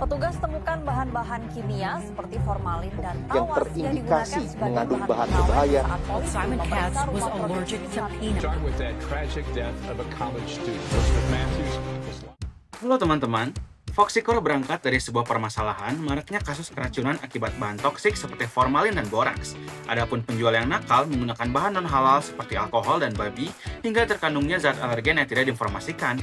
Petugas temukan bahan-bahan kimia seperti formalin dan yang tawas yang digunakan terindikasi sebagai mengandung bahan bahan pengawet berbahaya. saat polisi Simon memeriksa Katz was rumah allergic produksi to saat peanut. Start with that tragic death of a college student. Elizabeth Matthews was Halo teman-teman, Foxicor berangkat dari sebuah permasalahan maraknya kasus keracunan akibat bahan toksik seperti formalin dan boraks. Adapun penjual yang nakal menggunakan bahan non-halal seperti alkohol dan babi hingga terkandungnya zat alergen yang tidak diinformasikan.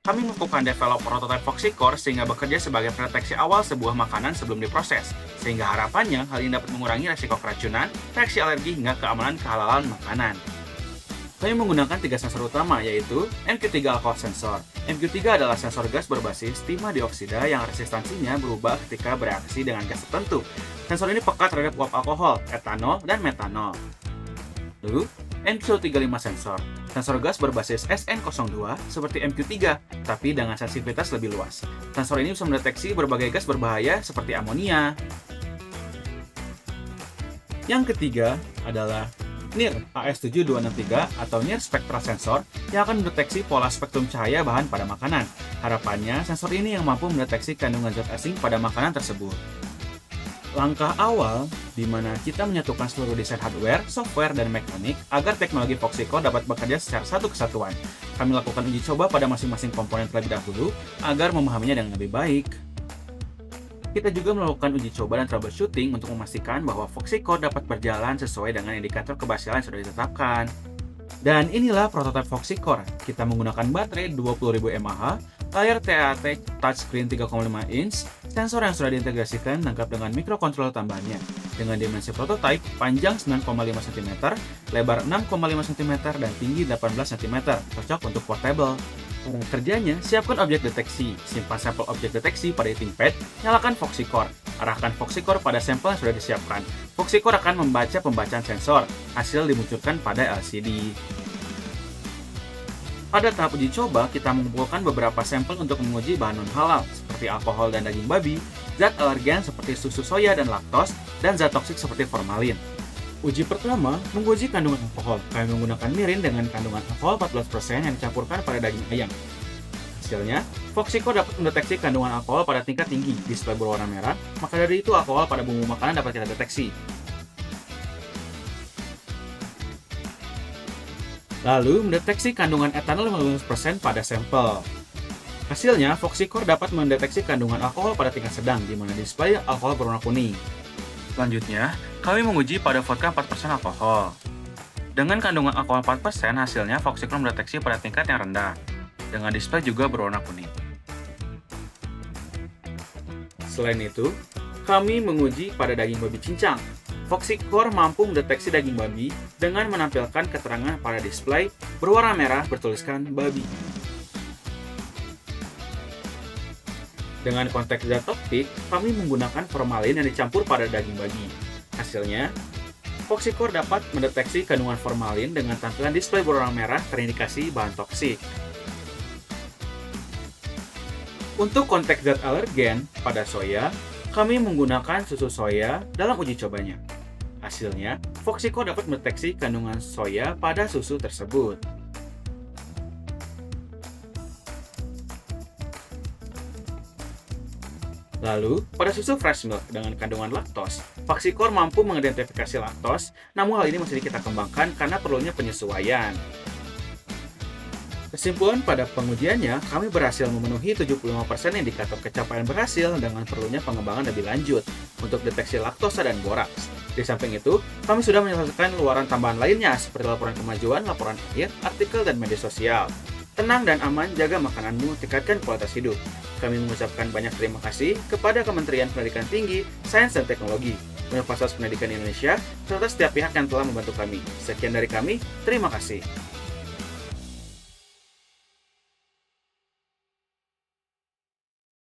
Kami melakukan develop prototipe Foxicor sehingga bekerja sebagai proteksi awal sebuah makanan sebelum diproses, sehingga harapannya hal ini dapat mengurangi resiko keracunan, reaksi alergi hingga keamanan kehalalan makanan. Kami menggunakan 3 sensor utama, yaitu MQ3 alcohol sensor. MQ3 adalah sensor gas berbasis timah dioksida yang resistansinya berubah ketika bereaksi dengan gas tertentu. Sensor ini peka terhadap uap alkohol, etanol, dan metanol. Lalu, MQ35 sensor. Sensor gas berbasis SN02 seperti MQ3, tapi dengan sensitivitas lebih luas. Sensor ini bisa mendeteksi berbagai gas berbahaya seperti amonia. Yang ketiga adalah NIR AS7263 atau NIR Spectral Sensor yang akan mendeteksi pola spektrum cahaya bahan pada makanan. Harapannya, sensor ini yang mampu mendeteksi kandungan zat asing pada makanan tersebut. Langkah awal di mana kita menyatukan seluruh desain hardware, software, dan mekanik agar teknologi Foxicor dapat bekerja secara satu kesatuan. Kami lakukan uji coba pada masing-masing komponen terlebih dahulu agar memahaminya dengan lebih baik. Kita juga melakukan uji coba dan troubleshooting untuk memastikan bahwa Foxicor dapat berjalan sesuai dengan indikator keberhasilan yang sudah ditetapkan. Dan inilah prototipe Foxicor. Kita menggunakan baterai 20.000 mAh, layar TAT touchscreen 3,5 inch, sensor yang sudah diintegrasikan lengkap dengan microcontroller tambahannya. Dengan dimensi prototipe, panjang 9,5 cm, lebar 6,5 cm, dan tinggi 18 cm, cocok untuk portable. Cara kerjanya, siapkan objek deteksi, simpan sampel objek deteksi pada ThinkPad, nyalakan Foxicor, arahkan Foxicor pada sampel yang sudah disiapkan. Foxicor akan membaca pembacaan sensor, hasil dimunculkan pada LCD. Pada tahap uji coba, kita mengumpulkan beberapa sampel untuk menguji bahan non-halal, seperti alkohol dan daging babi, zat alergen seperti susu soya dan laktos, dan zat toksik seperti formalin. Uji pertama, menguji kandungan alkohol. Kami menggunakan mirin dengan kandungan alkohol 14% yang dicampurkan pada daging ayam. Hasilnya, Foxicor dapat mendeteksi kandungan alkohol pada tingkat tinggi, display berwarna merah, maka dari itu alkohol pada bumbu makanan dapat kita deteksi. Lalu, mendeteksi kandungan etanol 15% pada sampel. Hasilnya, Foxicor dapat mendeteksi kandungan alkohol pada tingkat sedang, di mana display alkohol berwarna kuning. Selanjutnya, kami menguji pada vodka 4% alkohol. Dengan kandungan alkohol 4%, hasilnya Foxicor mendeteksi pada tingkat yang rendah, dengan display juga berwarna kuning. Selain itu, kami menguji pada daging babi cincang. Foxicor mampu mendeteksi daging babi dengan menampilkan keterangan pada display berwarna merah bertuliskan babi. Dengan konteks zat toksik, kami menggunakan formalin yang dicampur pada daging babi. Hasilnya, Foxicor dapat mendeteksi kandungan formalin dengan tampilan display berwarna merah terindikasi bahan toksik. Untuk konteks zat alergen pada soya, kami menggunakan susu soya dalam uji cobanya. Hasilnya, Foxicor dapat mendeteksi kandungan soya pada susu tersebut. Lalu, pada susu fresh milk dengan kandungan laktos, Foxicor mampu mengidentifikasi laktos, namun hal ini masih kita kembangkan karena perlunya penyesuaian. Kesimpulan pada pengujiannya, kami berhasil memenuhi 75% indikator capaian berhasil dengan perlunya pengembangan lebih lanjut untuk deteksi laktosa dan boraks. Di samping itu, kami sudah menyelesaikan luaran tambahan lainnya seperti laporan kemajuan, laporan akhir, artikel, dan media sosial. Tenang dan aman, jaga makananmu, tingkatkan kualitas hidup. Kami mengucapkan banyak terima kasih kepada Kementerian Pendidikan Tinggi, Sains dan Teknologi, Universitas Pendidikan Indonesia, serta setiap pihak yang telah membantu kami. Sekian dari kami, terima kasih.